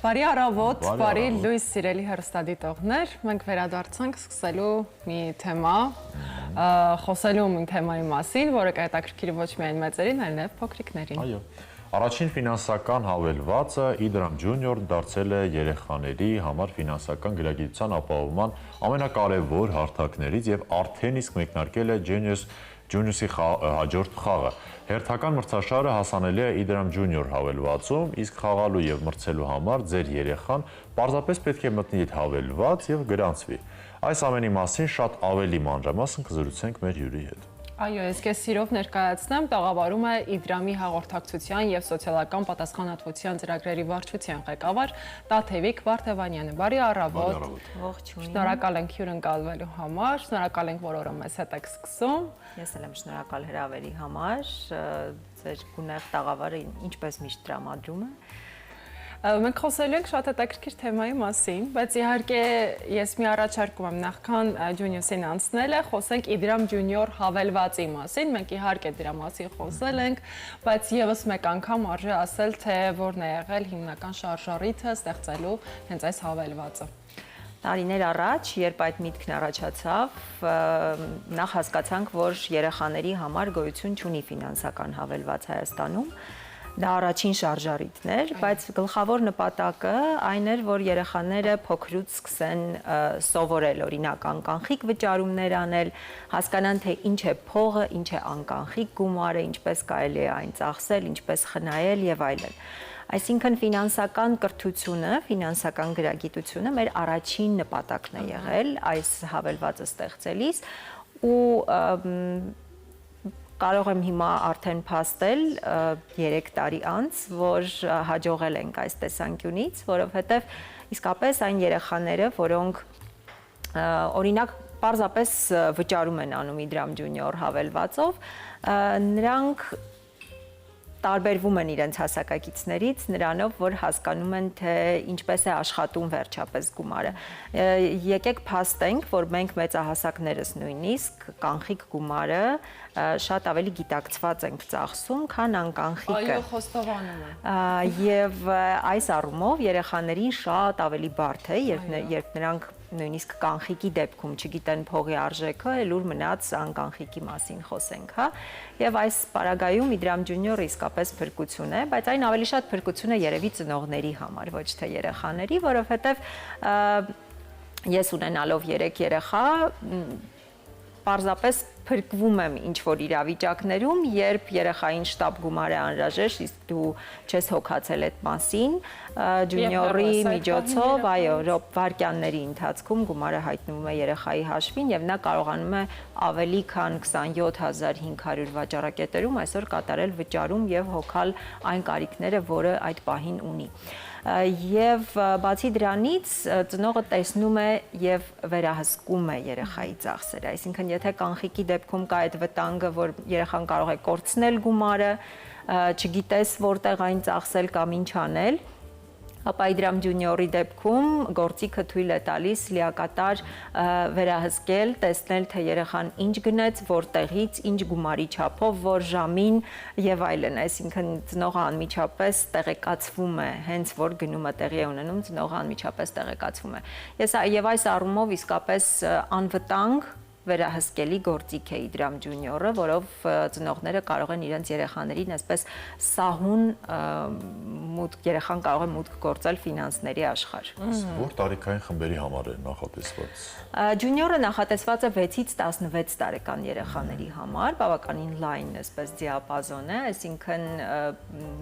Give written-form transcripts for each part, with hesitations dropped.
Բարի առավոտ, բարի լույս սիրելի հեռուստադիտողներ, մենք վերադարձանք սկսելու մի թեմա, խոսելու մի թեմայի մասին, որը կհետաքրքրի ոչ միայն մեծերին, այլ նաև փոքրիկներին։ Այո։ Առաջին ֆինանսական հավելվածը Idram Junior դարձել է երեխաների համար ֆինանսական գրագիտության ապահովման ամենակարևոր հարթակներից եւ արդեն իսկ մեկնարկել է Genius-ի հաջորդ խաղը։ Հերթական մրցաշարը հասանելի է Idram Junior հավելվածում, իսկ խաղալու եւ մրցելու համար ձեր երեխան պարզապես պետք է մտնի այդ հավելված եւ գրանցվի։ Այս ամենի մասին շատ ավելի մանրամասն կզրուցենք մեր հյուրի հետ։ Այո, ես քեզ սիրով ներկայացնեմ, տաղավարում է Idram-ի հաղորդակցության եւ սոցիալական պատասխանատվության ծրագրերի վարչության ղեկավար Տաթևիկ Վարդևանյանը։ Բարի առավոտ։ Ողջույն։ Շնորհակալ ենք հյուրընկալվելու համար, շնորհակալ ենք, որ օրը մեզ հետ եք սկսում։ Ես էլ եմ շնորհակալ հրավերի համար, ձեր գունեղ տաղավարը ինչպես միշտ տրամադրում է։ Մենք խոսելու ենք շատ հետաքրքիր թեմայի մասին, բայց իհարկե ես մի առաջարկում եմ նախքան Junius-ին անցնելը, խոսենք Idram Junior հավելվածի մասին, մենք իհարկե դրա մասին խոսել ենք, բայց եւս մեկ անգամ արժե ասել, թե որն է եղել հիմնական շարժառիթը ստեղծելու հենց այս հավելվածը։ Տարիներ առաջ, երբ այդ միտքն առաջացավ, նախ հասկացանք, որ երեխաների համար գոյություն չունի ֆինանսական հավելված Հայաստանում։ Դա առաջին շարժառիթն էր, բայց գլխավոր նպատակը այն էր, որ երեխաները փոքրուց սկսեն սովորել օրինակ անկանխիկ վճարումներ անել, հասկանան թե ինչ է փողը, ինչ է անկանխիկ գումարը, ինչպես կարելի է այն ծախսել, ինչպես խնայել եւ այլն։ Այսինքն ֆինանսական կրթությունը, ֆինանսական գրագիտությունը մեր առաջին նպատակն է եղել այս հավելվածը ստեղծելիս ու կարող եմ հիմա արդեն փաստել 3 տարի անց, որ հաջողել ենք այս տեսանկյունից, որովհետև իսկապես այն երեխաները, որոնք օրինակ պարզապես վճարում են անում Idram Junior հավելվածով, նրանք տարբերվում են իրենց հասակակիցներից նրանով, որ հասկանում են, թե ինչպես է աշխատում վերջապես գումարը։ Եկեք փաստենք, որ մենք մեծահասակներս նույնիսկ կանխիկ գումարը շատ ավելի գիտակցված ենք ծախսում, քան անկանխիկը։ Այո, խոստովանում եմ։ Եվ այս առումով երեխաներին շատ ավելի բարդ է, երբ նրանք նույնիսկ կանխիկի դեպքում չգիտեն փողի արժեքը, էլ ուր մնաց անկանխիկի մասին խոսենք, հա։ Եվ այս պարագայում Idram Junior-ը իսկապես փրկություն է, բայց այն ավելի շատ փրկություն է երևի ծնողների համար, ոչ թե երեխաների, որովհետև ես ունենալով 3 երեխա, պարզապես փրկվում եմ ինչ-որ իրավիճակներում, երբ երեխային շտապ գումար է անհրաժեշտ, իսկ դու չես հոգացել այդ մասին, Junior-ի միջոցով, այո, վայրկյանների ընթացքում գումարը հայտնվում է երեխայի հաշվին եւ նա կարողանում է ավելի քան 27500 վաճառակետերում այսօր կատարել վճարում եւ հոգալ այն կարիքները, որը այդ պահին ունի։ Եվ բացի դրանից ծնողը տեսնում է եւ վերահսկում է երեխայի ծախսերը, այսինքն եթե կանխիկի դեպքում կա այդ վտանգը, որ երեխան կարող է կորցնել գումարը, չգիտես որտեղ այն ծախսել կամ ինչ անել, ապա Idram Junior-ի դեպքում գործիքը թույլ է տալիս լիակատար վերահսկել, տեսնել, թե երեխան ինչ գնեց, որտեղից, ինչ գումարի չափով, որ ժամին եւ այլն, այսինքն ծնողը անմիջապես տեղեկացվում է, հենց որ գնումը տեղի է ունենում, ծնողը անմիջապես տեղեկացվում է։ Եվ այս առումով իսկապես անվտանգ վերահսկելի գործիք է Idram Junior-ը, որով ծնողները կարող են իրենց երեխաներին այսպես սահուն երեխան կարող է մուտք գործել ֆինանսների աշխարհ։ Որ տարիքային խմբերի համար է նախատեսված։ Junior-ը նախատեսված է 6-ից 16 տարեկան երեխաների համար, բավականին լայն այսպես դիապազոն է, այսինքն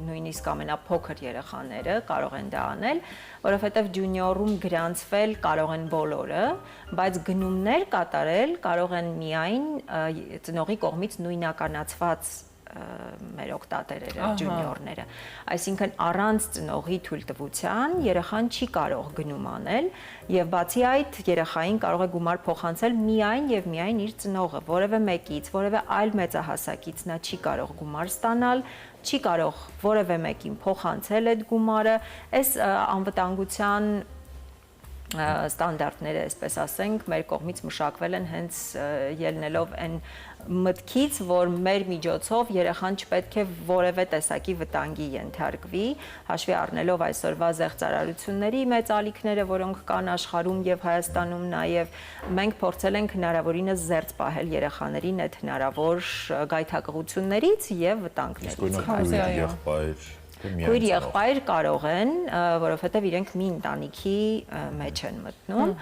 նույնիսկ ամենափոքր երեխաները կարող են դա անել, որովհետև Junior-ում գրանցվել կարող են բոլորը, բայց գնումներ կատարել կարող են միայն ծնողի կողմից նույնականացված մեր օգտատերերը, ջունիորները, այսինքն առանց ծնողի թույլտվության երեխան չի կարող գնում անել եւ բացի այդ երեխային կարող է գումար փոխանցել միայն եւ միայն իր ծնողը, որևէ մեկից, որևէ այլ մեծահասակից նա չի կարող գումար ստանալ, չի կարող որևէ մեկին փոխանցել այդ գումարը, այս անվտանգության ստանդարտները, այսպես ասենք, մեր կողմից մշակվել են հենց ելնելով այն մտքից, որ մեր միջոցով երեխան չպետք է որևէ տեսակի վտանգի ենթարկվի, հաշվի առնելով այսօրվա զեղծարարությունների մեծ ալիքները, որոնք կան աշխարհում եւ Հայաստանում նաև մենք փորձել ենք հնարավորինս զերծ պահել երեխաներին այդ հնարավոր գայթակղություններից եւ վտանգներից։ Քույր եղբայր կարող են, որովհետև իրենք մի ընտանիքի մեջ են մտնում,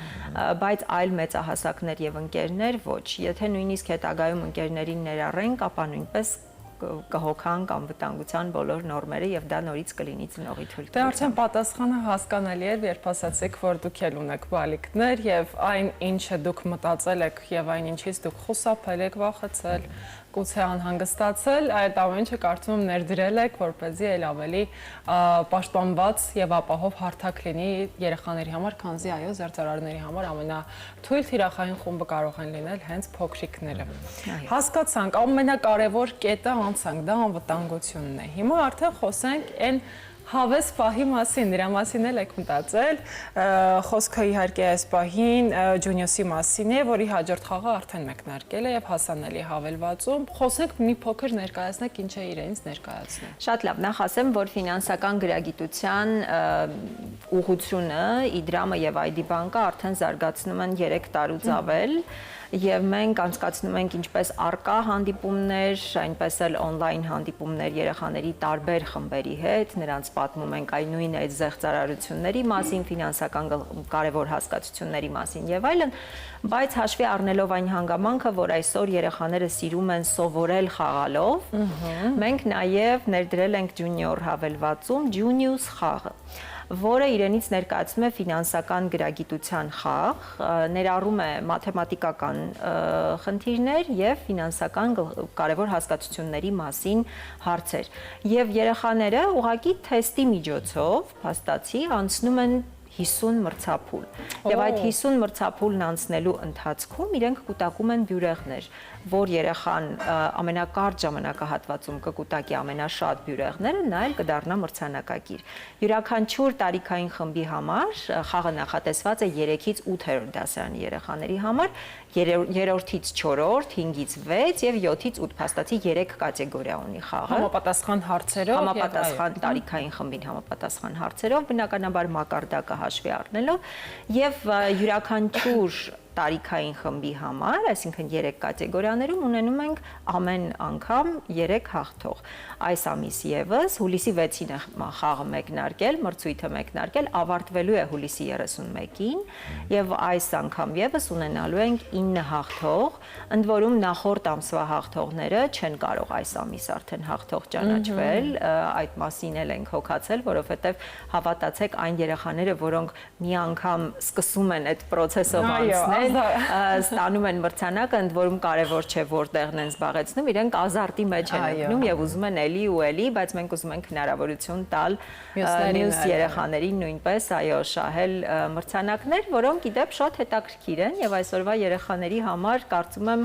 բայց այլ մեծահասակներ եւ ընկերներ ոչ։ Եթե նույնիսկ հետագայում ընկերներին ներառենք, ապա նույնպես կհոգան կամ վտանգության բոլոր նորմերը եւ դա նորից կլինի ծնողի թույլտվությամբ։ Դե արդեն պատասխանը հասկանալի էր, երբ ասացիք, որ դուք էլ ունեք բալիկներ եւ այն ինչը դուք մտածել եք եւ այն ինչից դուք խուսափել եք, վախեցել, գուցե անհանգստացել, այդ ամենը կարծում եմ ներդրել եք, որպեսզի ել ավելի պաշտպանված եւ ապահով հարթակ լինի երեխաների համար, քանզի այո, զերծարարների համար ամենաթույլ թիրախային խումբը կարող են լինել հենց փոքրիկները։ Հասկացանք, ամենակարևոր կետը անցանք, դա անվտանգությունն է։ Հիմա արդեն խոսենք այն հավես պահի մասին, դրա մասին էլ եք մտածել, խոսքը իհարկե այս պահին Ջունիոսի մասին է, որի հաջորդ խաղը արդեն մեկնարկել է եւ հասանելի հավելվածում, խոսենք մի փոքր ներկայացնեք ինչ է իրենից ներկայացնում։ Շատ լավ, նախ ասեմ, որ ֆինանսական գրագիտության ուղղությունը, Իդրամը եւ ID բանկը արդեն զարգացնում են 3 տարուց ավել եւ մենք անցկացնում ենք ինչպես արկա հանդիպումներ, այնպես էլ on-line հանդիպումներ երեխաների տարբեր խմբերի հետ, նրանց պատմում ենք այն նույն այդ զեղծարարությունների մասին, ֆինանսական կարևոր հասկացությունների մասին եւ այլն, բայց հաշվի առնելով այն հանգամանքը, որ այսօր երեխաները սիրում են սովորել խաղալով, մենք նաեւ ներդրել ենք Junior հավելվածում Junius խաղը, որը իրենից ներկայացնում է ֆինանսական գրագիտության խաղ, ներառում է մաթեմատիկական խնդիրներ եւ ֆինանսական կարևոր հասկացությունների մասին հարցեր։ Եվ երեխաները ուղղակի թեստի միջոցով, փաստացի, անցնում են 50 մրցափուլ։ Եվ այդ 50 մրցափուլն անցնելու ընթացքում իրենք կուտակում են բյուրեղներ, որ երեխան ամենակարճ ժամանակահատվածում կկուտակի ամենաշատ բյուրեղները, նա էլ կդառնա մրցանակակիր։ Յուրաքանչյուր տարիքային խմբի համար խաղը նախատեսված է 3-ից 8-րդ դասարանի երեխաների համար, 3-ից 4, 5-ից 6 եւ 7-ից 8 փաստացի 3 կատեգորիա ունի խաղը։ Համապատասխան հարցերով, համապատասխան տարիքային խմբին համապատասխան հարցերով, բնականաբար մակարդակը հաշվի առնելով եւ յուրաքանչյուր տարիքային խմբի համար, այսինքն 3 կատեգորիաներում ունենում ենք ամեն անգամ 3 հաղթող։ Այս ամիս եւս հուլիսի 6-ին է խաղը մեկնարկել, մրցույթը մեկնարկել, ավարտվելու է հուլիսի 31-ին եւ այս անգամ եւս ունենալու ենք 9 հաղթող, ընդ որում նախորդ ամսվա հաղթողները չեն կարող այս ամիս արդեն հաղթող ճանաչվել, այդ մասին էլ ենք հոգացել, որովհետեւ հավատացեք այն երեխաները, որոնք մի անգամ սկսում են այդ process-ով անցնել, ստանում են մրցանակը, ընդ որում կարևոր չէ որտեղն են զբաղեցնում, իրենք ազարտի մեջ են ընկնում եւ ուզում են էլի ու էլի, բայց մենք ուզում ենք հնարավորություն տալ մյուս երեխաներին նույնպես այո շահել մրցանակներ, որոնք իդեպ շատ հետաքրքիր են եւ այսօրվա երեխաների համար կարծում եմ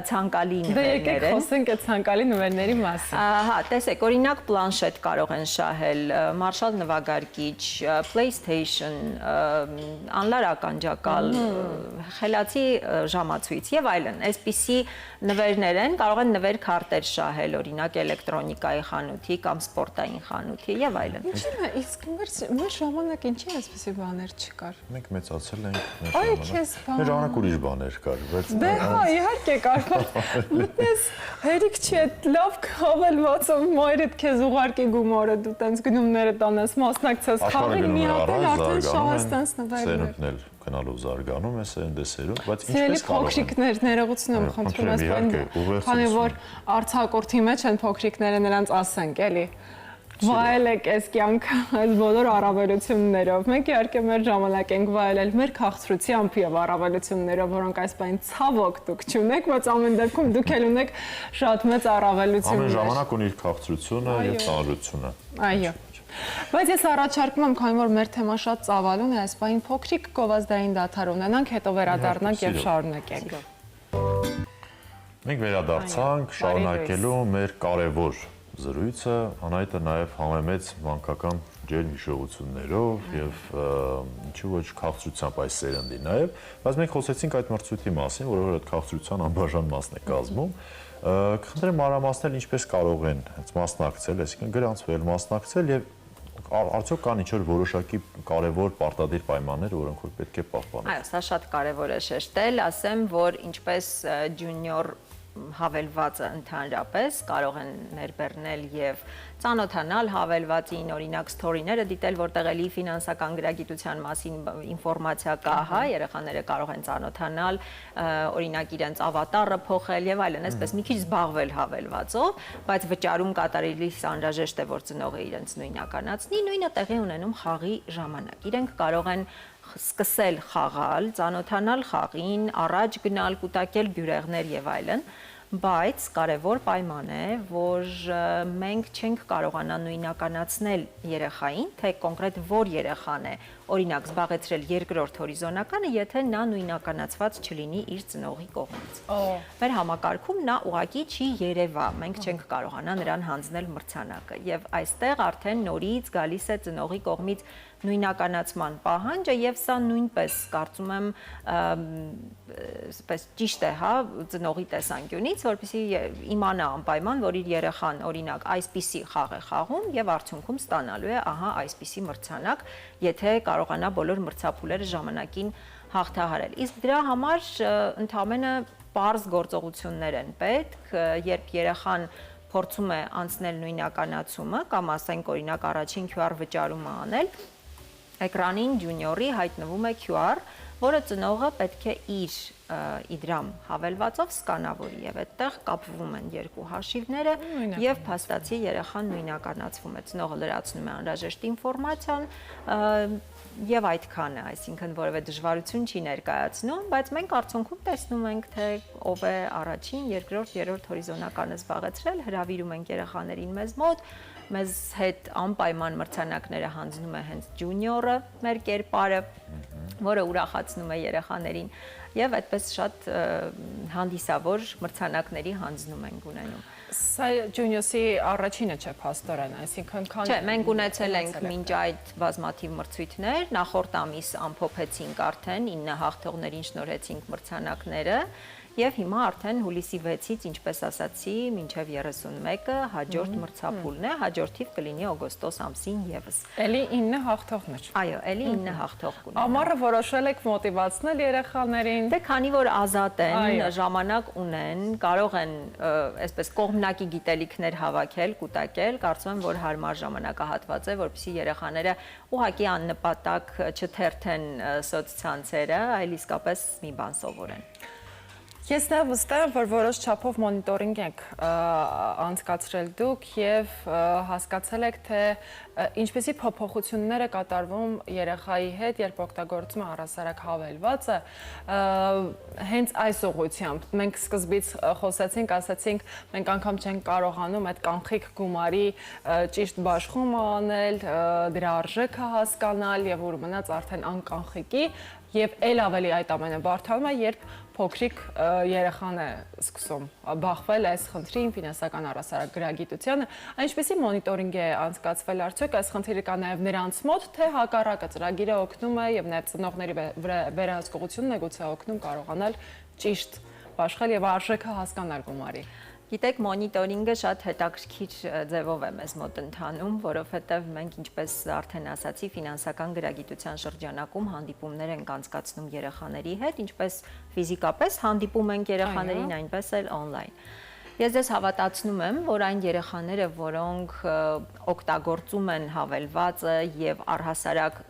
ցանկալի նվերներ են։ Դե եկեք խոսենք այդ ցանկալի նվերների մասին։ Հա, տեսեք, օրինակ պլանշետ կարող են շահել, մարշալ նվագարկիչ, PlayStation, անլար ականջակալ, խելացի ժամացույց եւ այլն։ Այսպիսի նվերներ են, կարող են նվեր քարտեր շահել, օրինակ էլեկտրոնիկայի խանութի կամ սպորտային խանութի եւ այլն։ Ինչի՞ է, իսկ մեր ժամանակ ինչի՞ այսպիսի բաներ չկար։ Մենք մեծացել ենք Այ քեզ բան։ մեր ժամանակ ուրիշ բաներ կար, բայց Դե հա, իհարկե կար, բայց հերիք չի այդ լավ հավելվածով մայրդ քեզ ուղարկի գումարը, դու տենց գնումները տանես, մասնակցես, խաղին միատել արդեն շահաստանց նվերներ։ Գնալով զարգանում է սեն դեսերում, բայց ինչպես կարող են։ Փոքրիկներ ներողություն եմ խնդրում, ասեն, քանի որ արցակորթի մեջ են փոքրիկները, նրանց ասենք, էլի։ Վայելեք այս կյանքը այս բոլոր առավելություններով։ Մենք իհարկե մեր ժամանակ ենք վայելել մեր քաղցրությամբ եւ առավելություններով, որոնք այս բան ցավոք դուք չունեք, բայց ամեն դեպքում դուք էլ ունեք շատ մեծ առավելություններ։ Ամեն ժամանակ ունի իր քաղցրությունը եւ ծանրությունը։ Այո։ Բայց ես առաջարկում եմ, քանի որ մեր թեման շատ ծավալուն է, այս բանին փոքրիկ գովազդային դադար ունենանք, հետո վերադառնանք եւ շարունակենք։ Մենք վերադարձանք շարունակելու մեր կարևոր զրույցը, անայտը նաև համեմեծ մանկական ջերմ հիշողություններով եւ ինչու ոչ քաղցրությամբ այս սերնդի նաեւ, բայց մենք խոսեցինք այդ մրցույթի մասին, որը այդ քաղցրության անբաժան մասն է կազմում։ Կխնդրեմ մանրամասնել ինչպես կարող են մասնակցել, այսինքն գրանցվել, մասնակցել եւ արդյոք կան ինչ-որ որոշակի կարևոր պարտադիր պայմաններ, որոնք որ պետք է պահպանել։ Այո, սա շատ կարևոր է շեշտել, ասեմ, որ ինչպես ջունիոր հավելվածը ընդհանրապես կարող են ներբեռնել եւ ծանոթանալ հավելվածին, օրինակ սթորիները դիտել, որտեղ էլի ֆինանսական գրագիտության մասին ինֆորմացիա կա, հա, երեխաները կարող են ծանոթանալ, օրինակ իրենց ավատարը փոխել եւ այլն, այսպես մի քիչ զբաղվել հավելվածով, բայց վճարում կատարելիս անհրաժեշտ է, որ ծնողը իրենց նույնականացնի, նույնը տեղի ունենում խաղի ժամանակ։ Իրենք կարող են սկսել խաղալ, ծանոթանալ խաղին, առաջ գնալ, կուտակել բյուրեղներ եւ այլն, բայց կարևոր պայման է, որ մենք չենք կարողանա նույնականացնել երեխային, թե կոնկրետ որ երեխան է, օրինակ զբաղեցրել երկրորդ հորիզոնականը, եթե նա նույնականացված չլինի իր ծնողի կողմից։ Մեր համակարգում նա ուղղակի չի երևա, մենք չենք կարողանա նրան հանձնել մրցանակը եւ այստեղ արդեն նորից գալիս է ծնողի կողմից նույնականացման պահանջը եւ սա նույնպես կարծում եմ այսպես ճիշտ է, հա, ծնողի տեսանկյունից, որպեսզի իմանա անպայման, որ իր երեխան օրինակ այսպիսի խաղ է խաղում եւ արդյունքում ստանալու է ահա այսպիսի մրցանակ, եթե կարողանա բոլոր մրցափուլերը ժամանակին հաղթահարել։ Իսկ դրա համար ընդհանրապես պարզ գործողություններ են պետք, երբ երեխան փորձում է անցնել նույնականացումը կամ ասենք օրինակ առաջին QR վճարումը անել, էկրանին ջունիորի հայտնվում է QR, որը ծնողը պետք է իր իդրամ հավելվածով սկանավորի եւ այդտեղ կապվում են երկու հաշիվները եւ փաստացի երեխան նույնականացվում է, ծնողը լրացնում է անհրաժեշտ ինֆորմացիան եւ այդքանը, այսինքն որևէ դժվարություն չի ներկայացնում, բայց մենք արդյունքում տեսնում ենք, թե ով է առաջին, երկրորդ, երրորդ հորիզոնականը զբաղեցրել, հրավիրում ենք երեխաներին մեզ մոտ, մեզ հետ անպայման մրցանակները հանձնում է հենց ջունիորը, մեր կերպարը, որը ուրախացնում է երեխաներին եւ այդպես շատ հանդիսավոր մրցանակների հանձնում ենք ունենում։ Սա ջունիոսի առաջինը չէ փաստորեն, այսինքն քան Չէ, մենք ունեցել ենք մինչ այդ բազմաթիվ մրցույթներ, նախորդ ամիս ամփոփեցինք արդեն 9 հաղթողներին շնորհեցինք մրցանակները եւ հիմա արդեն հուլիսի 6-ից, ինչպես ասացի, մինչեւ 31-ը հաջորդ մրցափուլն է, հաջորդիվ կլինի օգոստոս ամսին եւս։ Էլի 9 հաղթողներ։ Այո, էլի 9 հաղթող կունենա։ Ամառը որոշել եք մոտիվացնել երեխաներին։ Դե քանի որ ազատ են, ժամանակ ունեն, կարող են այսպես կողմնակի գիտելիքներ հավաքել, կուտակել, կարծում եմ, որ հարմար ժամանակահատված է, որպեսզի երեխաները ուղղակի աննպատակ չթերթեն սոցցանցերը, այլ իսկապես մի բան սովորեն։ Ես նաև վստահ եմ, որ որոշ չափով մոնիտորինգ եք անցկացրել դուք եւ հասկացել եք, թե ինչպեսի փոփոխություններ է կատարվում երեխայի հետ, երբ օգտագործում է առհասարակ հավելվածը, հենց այս ուղղությամբ։ Մենք սկզբից խոսեցինք, ասացինք, մենք անգամ չենք կարողանում այդ կանխիկ գումարի ճիշտ բաշխումը անել, դրա արժեքը հասկանալ եւ ուր մնաց արդեն անկանխիկի եւ ել ավելի այդ ամենը բարդանում է, երբ փոքրիկ երեխան է սկսում բախվել այս խնդրին, ֆինանսական առհասարակ գրագիտությանը, այնպեսի մոնիտորինգ է անցկացվել արդյոք այս խնդիրը կա նաև նրանց մոտ, թե հակառակը ծրագիրը օգնում է եւ նաև ծնողների վերահսկողությունն է գուցե օգնում կարողանալ ճիշտ բաշխել եւ արժեքը հասկանալ գումարի։ Գիտեք, մոնիտորինգը շատ հետաքրքիր ձևով է մեզ մոտ ընթանում, որովհետև մենք, ինչպես արդեն ասացի, ֆինանսական գրագիտության շրջանակում հանդիպումներ ենք անցկացնում երեխաների հետ, ինչպես ֆիզիկապես հանդիպում ենք երեխաներին, այնպես էլ on-line։ Ես ձեզ հավատացնում եմ, որ այն երեխաները, որոնք օգտագործում են հավելվածը եւ առհասարակ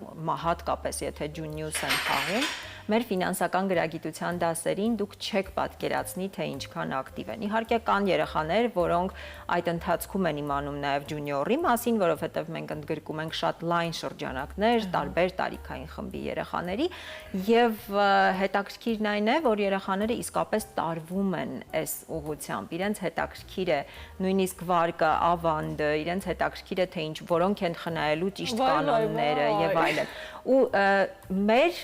հատկապես եթե ջունիուս են խաղում, մեր ֆինանսական գրագիտության դասերին դուք չեք պատկերացնի, թե ինչքան ակտիվ են։ Իհարկե կան երեխաներ, որոնք այդ ընթացքում են իմանում նաև ջունիորի մասին, որովհետև մենք ընդգրկում ենք շատ լայն շրջանակներ, տարբեր տարիքային խմբի երեխաների, եւ հետաքրքիրն այն է, որ երեխաները իսկապես տարվում են այս ուղղությամբ։ Իրենց հետաքրքիր է նույնիսկ վարկը, ավանդը, իրենց հետաքրքիր է թե ինչ, որոնք են խնայելու ճիշտ կանոնները եւ այլն։ Ու մեր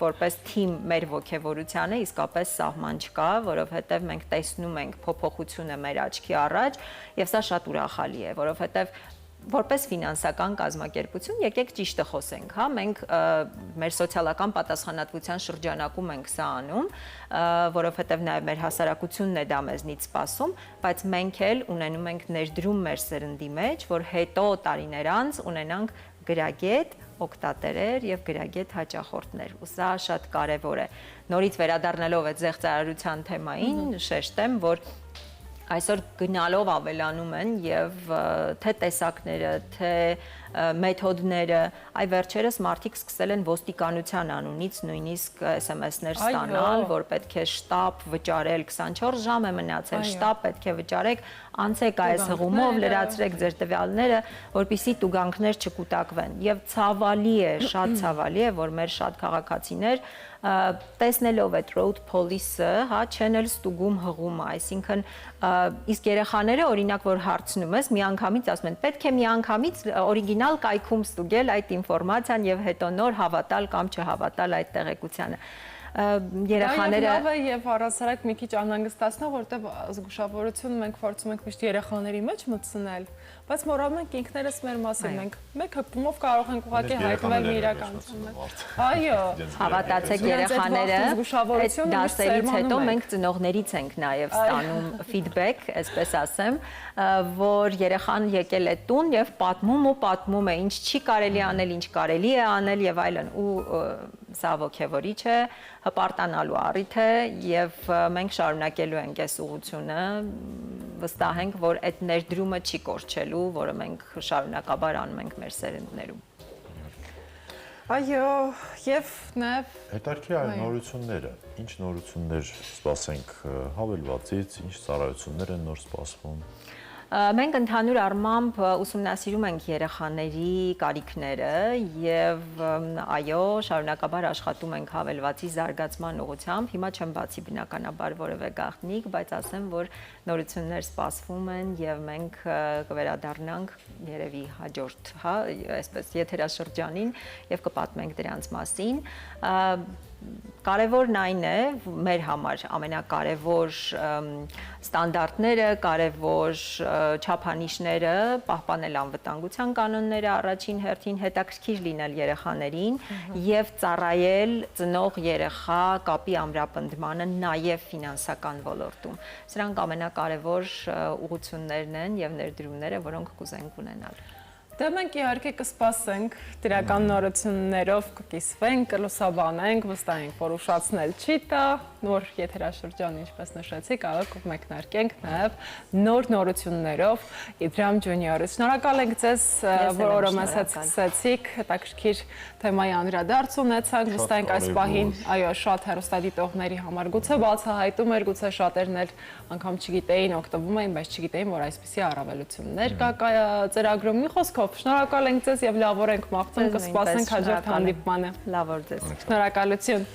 որպես թիմ մեր ոգևորությանը իսկապես սահման չկա, որովհետև մենք տեսնում ենք փոփոխությունը մեր աչքի առաջ եւ սա շատ ուրախալի է, որովհետև որպես ֆինանսական կազմակերպություն եկեք ճիշտը խոսենք, հա, մենք մեր սոցիալական պատասխանատվության շրջանակում ենք սա անում, որովհետև նաև մեր հասարակությունն է դա մեզնից սպասում, բայց մենք էլ ունենում ենք ներդրում մեր սերնդի մեջ, որ հետո տարիներ անց ունենանք գրագետ օգտատերեր եւ գրագետ հաճախորդներ։ Ու սա շատ կարեւոր է։ Նորից վերադառնալով այդ զեղծարարության թեմային, շեշտեմ, որ այսօր գնալով ավելանում են եւ թե տեսակները, թե մեթոդները, այ վերջերս մարդիկ սկսել են ոստիկանության անունից նույնիսկ SMS-ներ ստանալ, որ պետք է շտապ վճարել 24 ժամ է մնացել, շտապ պետք է վճարեք, անցեք այս հղումով, լրացրեք ձեր տվյալները, որպեսզի տուգանքներ չկուտակվեն։ Եվ ցավալի է, շատ ցավալի է, որ մեր շատ քաղաքացիներ տեսնելով այդ road police-ը, հա, չեն էլ ստուգում հղումը, այսինքն իսկ երեխաները օրինակ որ հարցնում ես, միանգամից ասում են, պետք է միանգամից օրիգինալ կայքում ստուգել այդ ինֆորմացիան եւ հետո նոր հավատալ կամ չհավատալ այդ տեղեկությանը։ Երեխաները լավ է եւ առասարակ մի քիչ անհանգստացնող, որտեղ զգուշավորությունը մենք փորձում ենք միշտ երեխաների մեջ մտցնել, բայց մոռանում ենք ինքներս մեր մասին, մենք մեկ հպումով կարող ենք ուղղակի հայտնվել մի իրականություն։ Այո, հավատացեք երեխաները, այդ դասերից հետո մենք ծնողներից ենք նաեւ ստանում feedback, այսպես ասեմ, որ երեխան եկել է տուն եւ պատմում է, ինչ չի կարելի անել, ինչ կարելի է անել եւ այլն, ու սա ոգևորիչ է, հպարտանալու առիթ է եւ մենք շարունակելու ենք այս ուղղությունը, վստահ ենք, որ այդ ներդրումը չի կորչելու, որը մենք շարունակաբար անում ենք մեր սերնդներում։ Այո, եւ նաեւ հետարքի այլ նորությունները, ինչ նորություններ սպասենք հավելվածից, ինչ ծառայություններ են նոր սպասվում։ Մենք ընդհանուր առմամբ ուսումնասիրում ենք երեխաների կարիքները եւ այո, շարունակաբար աշխատում ենք հավելվածի զարգացման ուղղությամբ։ Հիմա չեմ բացի բնականաբար որևէ գաղտնիք, բայց ասեմ, որ նորություններ սպասվում են եւ մենք կվերադառնանք երևի հաջորդ, հա, այսպես եթերաշրջանին եւ կպատմենք դրանց մասին։ Կարևորն այն է, մեր համար ամենակարևոր ստանդարտները, կարևոր չափանիշները պահպանել անվտանգության կանոնները առաջին հերթին, հետաքրքիր լինել երեխաներին եւ ծառայել ծնող երեխա կապի ամրապնդմանը նաեւ ֆինանսական ոլորտում։ Սրանք ամենակարևոր ուղղություններն են եւ ներդրումները, որոնք կուզենք ունենալ։ Դե մենք իհարկե կսպասենք դրական նորություններով, կկիսվենք, կլուսաբանենք, վստահ ենք, որ ուշացնել չի տա, նոր եթերաշրջան, ինչպես նշեցի, կարող կմեկնարկենք նաև նոր նորություններով Իդրամ Ջունիորից։ Շնորհակալ ենք ձեզ, որ օրը մեզ հետ սկսեցիք, հետաքրքիր թեմայի անդրադարձ ունեցանք, վստահ ենք այս պահին, այո, շատ հեռուստադիտողների համար գուցե բացահայտում էր, գուցե շատերն էլ անգամ չգիտեին, օգտվում էին, բայց չգիտեին, որ այսպիսի առավելություններ կա ծրագրում։ Մի խոսքով շնորհակալ ենք ձեզ եւ լավ օր ենք մաղթում, կսպասենք հաջորդ հանդիպմանը։ Լավ օր ձեզ։ Շնորհակալություն։